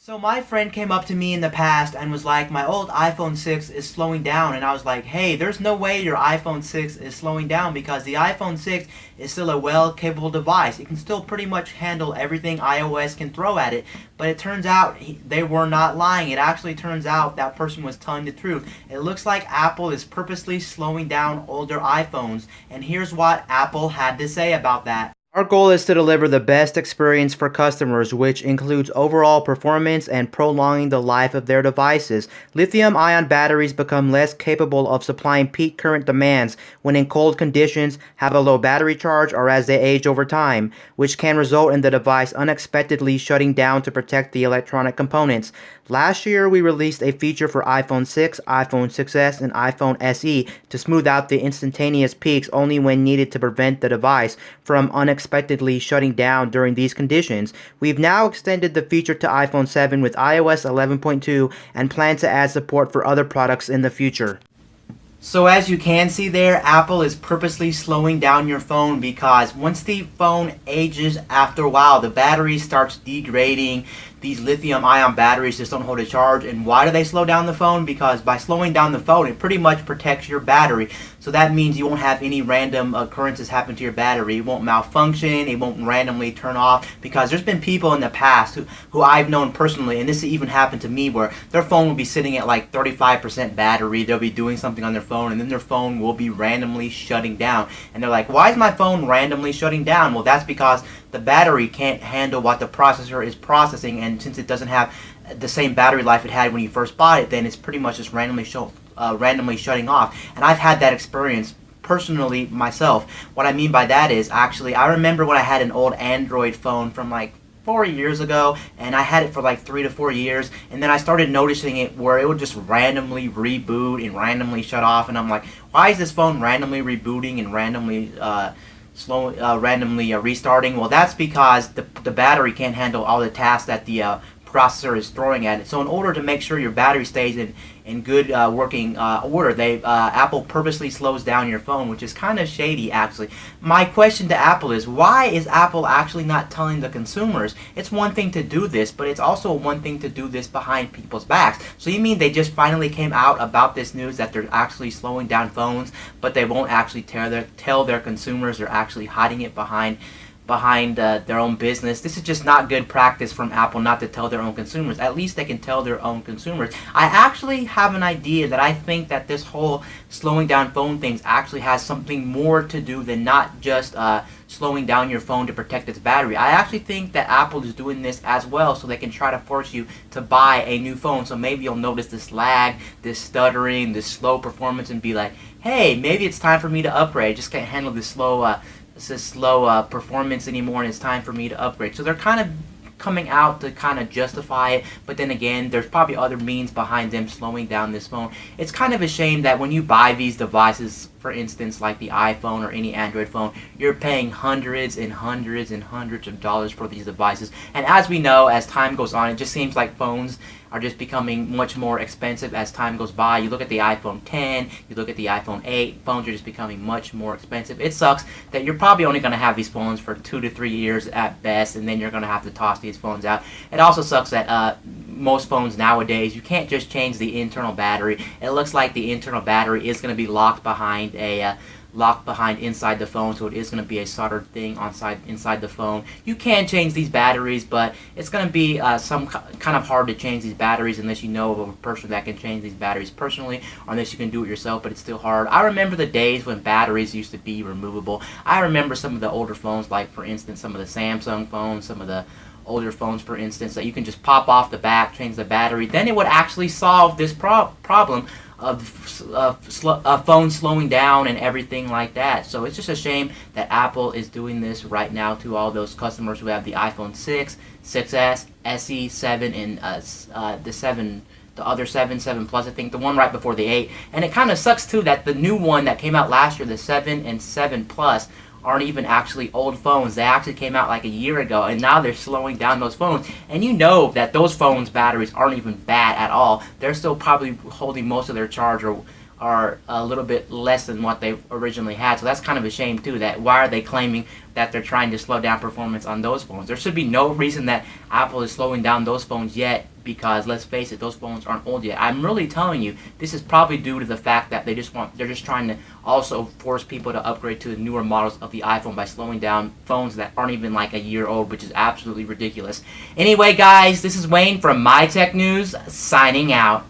So my friend came up to me in the past and was like, my old iPhone 6 is slowing down. And I was like, hey, there's no way your iPhone 6 is slowing down because the iPhone 6 is still a well-capable device. It can still pretty much handle everything iOS can throw at it. But it turns out they were not lying. It actually turns out that person was telling the truth. It looks like Apple is purposely slowing down older iPhones. And here's what Apple had to say about that. Our goal is to deliver the best experience for customers, which includes overall performance and prolonging the life of their devices. Lithium-ion batteries become less capable of supplying peak current demands when in cold conditions, have a low battery charge, or as they age over time, which can result in the device unexpectedly shutting down to protect the electronic components. Last year, we released a feature for iPhone 6, iPhone 6s, and iPhone SE to smooth out the instantaneous peaks only when needed to prevent the device from unexpectedly shutting down during these conditions. We've now extended the feature to iPhone 7 with iOS 11.2 and plan to add support for other products in the future. So as you can see there, Apple is purposely slowing down your phone because once the phone ages after a while, the battery starts degrading. These lithium-ion batteries just don't hold a charge. And why do they slow down the phone? Because by slowing down the phone, it pretty much protects your battery. So that means you won't have any random occurrences happen to your battery. It won't malfunction. It won't randomly turn off. Because there's been people in the past who I've known personally, and this even happened to me, where their phone will be sitting at like 35% battery. They'll be doing something on their phone, and then their phone will be randomly shutting down. And they're like, why is my phone randomly shutting down? Well, that's because the battery can't handle what the processor is processing, and since it doesn't have the same battery life it had when you first bought it, then it's pretty much just randomly shutting off. And I've had that experience personally myself. What I mean by that is, actually, I remember when I had an old Android phone from like 4 years ago, and I had it for like 3 to 4 years, and then I started noticing it where it would just randomly reboot and randomly shut off, and I'm like, why is this phone randomly rebooting and randomly randomly restarting? Well, that's because the battery can't handle all the tasks that the processor is throwing at it. So in order to make sure your battery stays in good working order, Apple purposely slows down your phone, which is kind of shady, actually. My question to Apple is, why is Apple actually not telling the consumers? It's one thing to do this, but it's also one thing to do this behind people's backs. So you mean they just finally came out about this news that they're actually slowing down phones, but they won't actually tell their consumers? They're actually hiding it behind their own business. This is just not good practice from Apple not to tell their own consumers. At least they can tell their own consumers. I actually have an idea that I think that this whole slowing down phone thing actually has something more to do than not just slowing down your phone to protect its battery. I actually think that Apple is doing this as well so they can try to force you to buy a new phone. So maybe you'll notice this lag, this stuttering, this slow performance, and be like, hey, maybe it's time for me to upgrade. I just can't handle this slow performance anymore, and it's time for me to upgrade. So they're kind of coming out to kind of justify it, but then again, there's probably other means behind them slowing down this phone. It's kind of a shame that when you buy these devices, for instance, like the iPhone or any Android phone, you're paying hundreds and hundreds and hundreds of dollars for these devices. And as we know, as time goes on, it just seems like phones are just becoming much more expensive as time goes by. You look at the iPhone 10, you look at the iPhone 8, phones are just becoming much more expensive. It sucks that you're probably only going to have these phones for 2 to 3 years at best, and then you're going to have to toss these phones out. It also sucks that most phones nowadays, you can't just change the internal battery. It looks like the internal battery is going to be locked behind inside the phone, so it is going to be a soldered thing inside the phone. You can change these batteries, but it's going to be some kind of hard to change these batteries unless you know of a person that can change these batteries personally, or unless you can do it yourself, but it's still hard. I remember the days when batteries used to be removable. I remember some of the older phones, like for instance some of the Samsung phones, some of the older phones, for instance, that you can just pop off the back, change the battery. Then it would actually solve this problem of phones slowing down and everything like that. So it's just a shame that Apple is doing this right now to all those customers who have the iPhone 6, 6s, SE, 7, and the other 7 Plus, I think, the one right before the 8. And it kind of sucks too that the new one that came out last year, the 7 and 7 Plus, aren't even actually old phones. They actually came out like a year ago, and now they're slowing down those phones. And you know that those phones' batteries aren't even bad at all. They're still probably holding most of their charge, or are a little bit less than what they originally had. So that's kind of a shame too. That why are they claiming that they're trying to slow down performance on those phones? There should be no reason that Apple is slowing down those phones yet, because let's face it, those phones aren't old yet. I'm really telling you, this is probably due to the fact that they're just trying to also force people to upgrade to the newer models of the iPhone by slowing down phones that aren't even like a year old, which is absolutely ridiculous. Anyway, guys, this is Wayne from My Tech News, signing out.